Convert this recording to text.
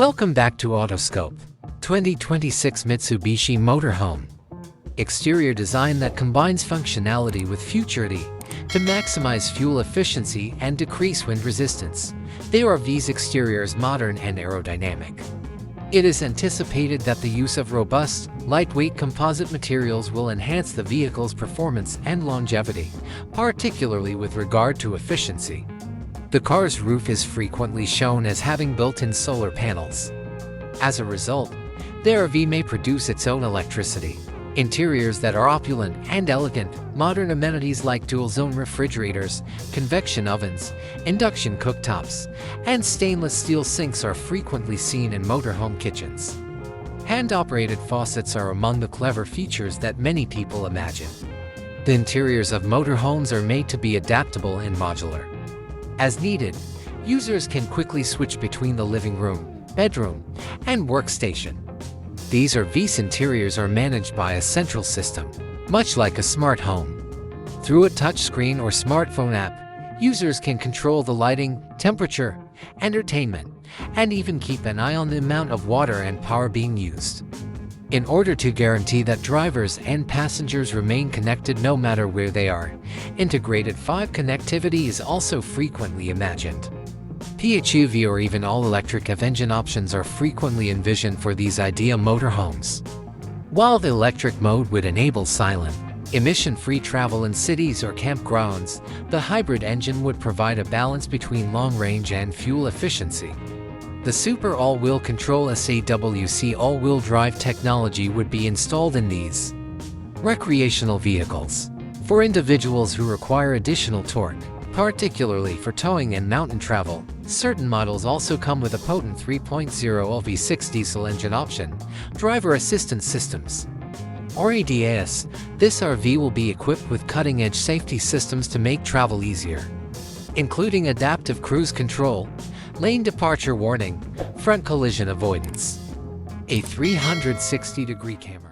Welcome back to Autoscope 2026 Mitsubishi Motorhome. Exterior design that combines functionality with futurity to maximize fuel efficiency and decrease wind resistance. The RV's exterior is modern and aerodynamic. It is anticipated that the use of robust, lightweight composite materials will enhance the vehicle's performance and longevity, particularly with regard to efficiency. The car's roof is frequently shown as having built-in solar panels. As a result, the RV may produce its own electricity. Interiors that are opulent and elegant, modern amenities like dual-zone refrigerators, convection ovens, induction cooktops, and stainless steel sinks are frequently seen in motorhome kitchens. Hand-operated faucets are among the clever features that many people imagine. The interiors of motorhomes are made to be adaptable and modular. As needed, users can quickly switch between the living room, bedroom, and workstation. These RV's interiors are managed by a central system, much like a smart home. Through a touchscreen or smartphone app, users can control the lighting, temperature, entertainment, and even keep an eye on the amount of water and power being used. In order to guarantee that drivers and passengers remain connected no matter where they are, integrated 5 connectivity is also frequently imagined. PHEV or even all-electric engine options are frequently envisioned for these ideal motorhomes. While the electric mode would enable silent, emission-free travel in cities or campgrounds, the hybrid engine would provide a balance between long range and fuel efficiency. The Super All-Wheel Control SAWC all-wheel drive technology would be installed in these recreational vehicles. For individuals who require additional torque, particularly for towing and mountain travel, certain models also come with a potent 3.0 V6 diesel engine option, driver assistance systems, or ADAS. This RV will be equipped with cutting-edge safety systems to make travel easier, including adaptive cruise control, lane departure warning, front collision avoidance, a 360-degree camera.